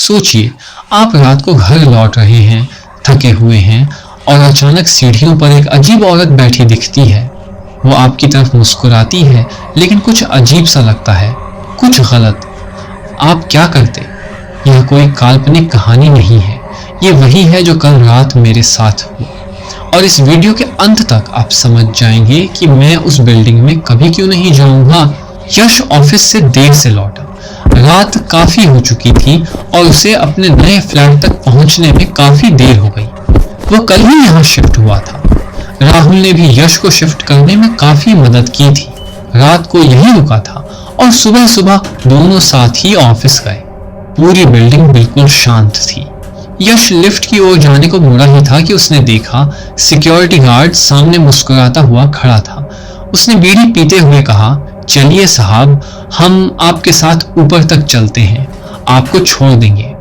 सोचिए, आप रात को घर लौट रहे हैं, थके हुए हैं और अचानक सीढ़ियों पर एक अजीब औरत बैठी दिखती है। वो आपकी तरफ मुस्कुराती है, लेकिन कुछ अजीब सा लगता है, कुछ गलत। आप क्या करते? यह कोई काल्पनिक कहानी नहीं है, ये वही है जो कल रात मेरे साथ हुआ। और इस वीडियो के अंत तक आप समझ जाएंगे कि मैं उस बिल्डिंग में कभी क्यों नहीं जाऊंगा। यश ऑफिस से देर से लौटा। रात काफी हो चुकी थी और उसे अपने नए फ्लैट तक पहुंचने में काफी देर हो गई। वो कल ही यहाँ शिफ्ट हुआ था। राहुल ने भी यश को शिफ्ट करने में काफी मदद की थी। रात को यही रुका था और सुबह सुबह दोनों साथ ही ऑफिस गए। पूरी बिल्डिंग बिल्कुल शांत थी। यश लिफ्ट की ओर जाने को मुड़ा ही था कि उसने देखा सिक्योरिटी गार्ड सामने मुस्कुराता हुआ खड़ा था। उसने बीड़ी पीते हुए कहा, चलिए साहब, हम आपके साथ ऊपर तक चलते हैं, आपको छोड़ देंगे।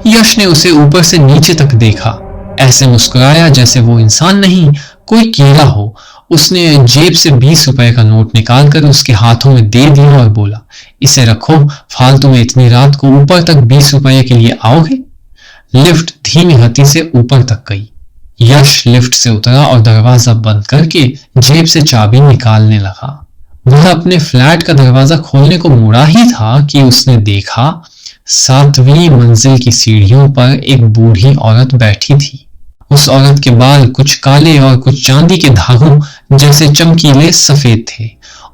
यश ने उसे ऊपर से नीचे तक देखा, ऐसे मुस्कुराया जैसे वो इंसान नहीं, कोई कीड़ा हो। उसने जेब से 20 रुपए का नोट निकालकर उसके हाथों में दे दिया और बोला, इसे रखो, फालतू में इतनी रात को ऊपर तक 20 रुपए के लिए आओगे? लिफ्ट धीमी गति से ऊपर तक गई। यश लिफ्ट से उतरा और दरवाजा बंद करके जेब से चाबी निकालने लगा। वह अपने फ्लैट का दरवाजा खोलने को मुड़ा ही था कि उसने देखा 7वीं मंजिल की सीढ़ियों पर एक बूढ़ी औरत बैठी थी। उस औरत के बाल कुछ काले और कुछ चांदी के धागों जैसे चमकीले सफेद थे।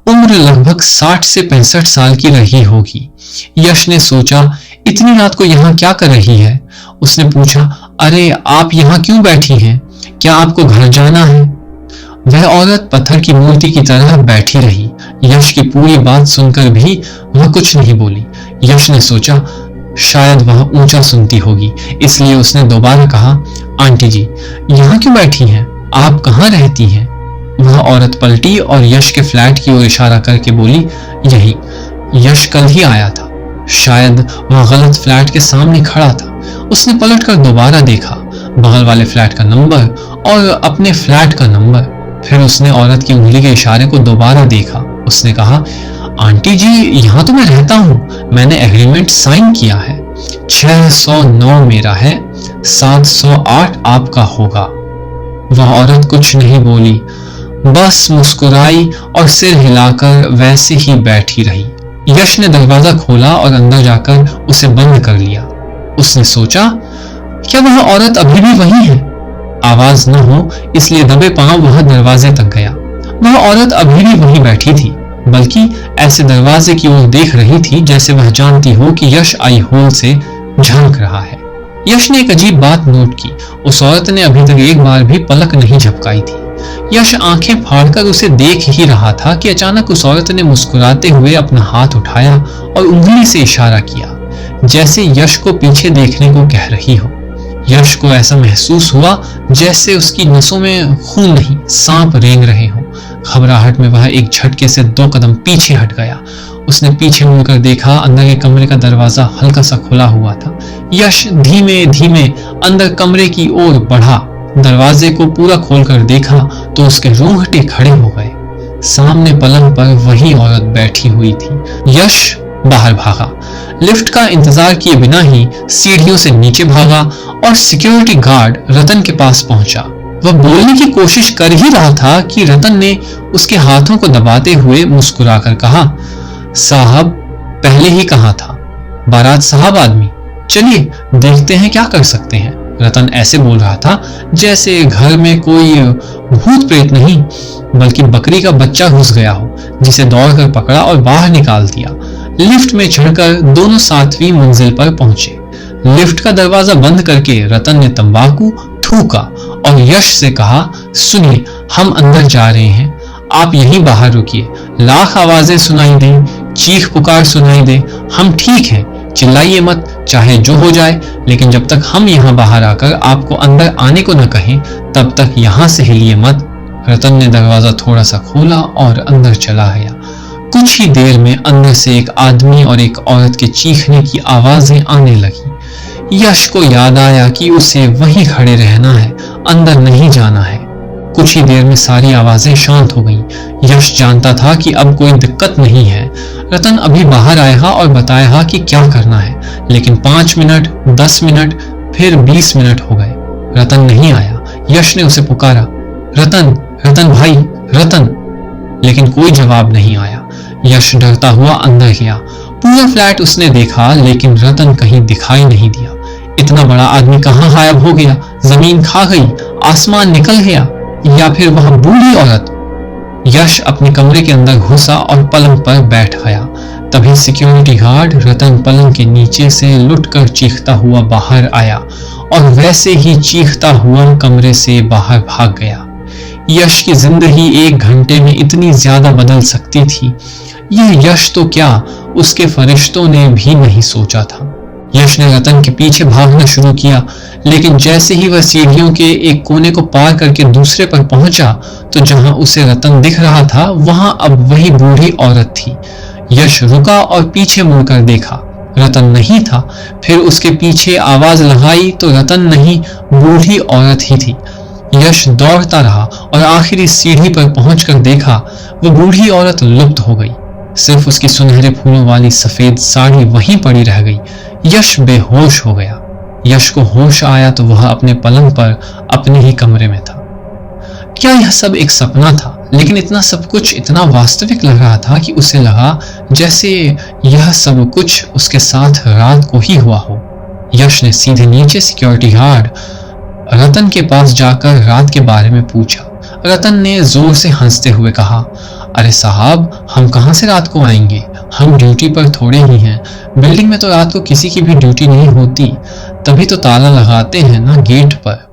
उम्र लगभग 60 से 65 साल की रही होगी। यश ने सोचा, इतनी रात को यहाँ क्या कर रही है? उसने पूछा, अरे आप यहाँ क्यों बैठी हैं? क्या आपको घर जाना है? वह औरत पत्थर की मूर्ति की तरह बैठी रही। यश की पूरी बात सुनकर भी वह कुछ नहीं बोली। यश ने सोचा, शायद वह ऊंचा सुनती होगी, इसलिए उसने दोबारा कहा, आंटी जी, यहाँ क्यों बैठी हैं? आप कहाँ रहती हैं? वह औरत पलटी और यश के फ्लैट की ओर इशारा करके बोली, यही। यश कल ही आया था। शायद वह गलत फ्लैट के सामने खड़ा था। उसने पलटकर दोबारा देखा, बगल वाले फ्लैट का नंबर और अपने फ्लैट का नंबर। फिर उसने औरत की उंगली के इशारे को दोबारा देखा। उसने कहा, आंटी जी, यहाँ तो मैं रहता हूँ, मैंने एग्रीमेंट साइन किया है। 609 मेरा है, 708 आपका होगा। वह औरत कुछ नहीं बोली, बस मुस्कुराई और सिर हिलाकर वैसे ही बैठी रही। यश ने दरवाजा खोला और अंदर जाकर उसे बंद कर लिया। उसने सोचा, क्या वह औरत अभी भी वही है? आवाज न हो इसलिए दबे पांव वह दरवाजे तक गया। वह औरत अभी भी वहीं बैठी थी, बल्कि ऐसे दरवाजे की ओर देख रही थी जैसे वह जानती हो कि यश आई होल से झांक रहा है। यश ने एक अजीब बात नोट की, उस औरत ने अभी तक एक बार भी पलक नहीं झपकाई थी। यश आंखें फाड़कर उसे देख ही रहा था कि अचानक उस औरत ने मुस्कुराते हुए अपना हाथ उठाया और उंगली से इशारा किया, जैसे यश को पीछे देखने को कह रही हो। यश को ऐसा महसूस हुआ जैसे उसकी नसों में खून नहीं, सांप रेंग रहे हों। घबराहट में वह एक झटके से 2 कदम पीछे हट गया। उसने पीछे मुड़कर देखा, अंदर के कमरे का दरवाजा हल्का सा खुला हुआ था। यश धीमे धीमे अंदर कमरे की ओर बढ़ा। दरवाजे को पूरा खोलकर देखा तो उसके रोंगटे खड़े हो गए। सामने पलंग पर वही औरत बैठी हुई थी। यश बाहर भागा, लिफ्ट का इंतजार किए बिना ही सीढ़ियों से नीचे भागा और सिक्योरिटी गार्ड रतन के पास पहुंचा। वह बोलने की कोशिश कर ही रहा था कि रतन ने उसके हाथों को दबाते हुए मुस्कुराकर कहा, साहब, पहले ही कहा था, बारात साहब आदमी, चलिए देखते हैं क्या कर सकते हैं। रतन ऐसे बोल रहा था जैसे घर में कोई भूत प्रेत नहीं, बल्कि बकरी का बच्चा घुस गया हो, जिसे दौड़कर पकड़ा और बाहर निकाल दिया। लिफ्ट में चढ़कर दोनों 7वीं मंजिल पर पहुंचे। लिफ्ट का दरवाजा बंद करके रतन ने तंबाकू थूका और यश से कहा, सुनिए, हम अंदर जा रहे हैं, आप यहीं बाहर रुकिए। लाख आवाजें सुनाई दें, चीख पुकार सुनाई दे, हम ठीक हैं, चिल्लाइए मत, चाहे जो हो जाए, लेकिन जब तक हम यहाँ बाहर आकर आपको अंदर आने को न कहें, तब तक यहाँ से हिलिए मत। रतन ने दरवाजा थोड़ा सा खोला और अंदर चला गया। कुछ ही देर में अंदर से एक आदमी और एक औरत के चीखने की आवाजें आने लगी। यश को याद आया कि उसे वहीं खड़े रहना है, अंदर नहीं जाना है। कुछ ही देर में सारी आवाजें शांत हो गईं। यश जानता था कि अब कोई दिक्कत नहीं है। रतन अभी बाहर आएगा और बताएगा कि क्या करना है, लेकिन 5 मिनट, 10 मिनट, फिर 20 मिनट हो गए। रतन नहीं आया। यश ने उसे पुकारा, रतन, रतन भाई, रतन, लेकिन कोई जवाब नहीं आया। यश डरता हुआ अंदर गया। पूरा फ्लैट उसने देखा, लेकिन रतन कहीं दिखाई नहीं दिया। इतना बड़ा आदमी कहाँ गायब हो गया? जमीन खा गई, आसमान निकल गया, या फिर वह बूढ़ी औरत? यश अपने कमरे के अंदर घुसा और पलंग पर बैठ गया। तभी सिक्योरिटी गार्ड रतन पलंग के नीचे से लुटकर चीखता हुआ बाहर आया और वैसे ही चीखता हुआ कमरे से बाहर भाग गया। यश की जिंदगी 1 घंटे में इतनी ज्यादा बदल सकती थी, यह यश तो क्या, उसके फरिश्तों ने भी नहीं सोचा था। यश ने रतन के पीछे भागना शुरू किया, लेकिन जैसे ही वह सीढ़ियों के एक कोने को पार करके दूसरे पर पहुंचा, तो जहां उसे रतन दिख रहा था, वहां अब वही बूढ़ी औरत थी। यश रुका और पीछे मुड़कर देखा, रतन नहीं था। फिर उसके पीछे आवाज लगाई तो रतन नहीं, बूढ़ी औरत ही थी। यश दौड़ता रहा और आखिरी सीढ़ी पर पहुंचकर देखा, वह बूढ़ी औरत लुप्त हो गई। सिर्फ उसकी सुनहरे फूलों वाली सफेद साड़ी वहीं पड़ी रह गई। यश बेहोश हो गया। यश को होश आया तो वह अपने पलंग पर अपने ही कमरे में था। क्या यह सब एक सपना था? लेकिन इतना सब कुछ इतना वास्तविक लग रहा था कि उसे लगा जैसे यह सब कुछ उसके साथ रात को ही हुआ हो। यश ने सीधे नीचे सिक्योरिटी गार्ड रतन के पास जाकर रात के बारे में पूछा। रतन ने जोर से हंसते हुए कहा, अरे साहब, हम कहां से रात को आएंगे? हम ड्यूटी पर थोड़े ही हैं। बिल्डिंग में तो रात को किसी की भी ड्यूटी नहीं होती, तभी तो ताला लगाते हैं ना गेट पर।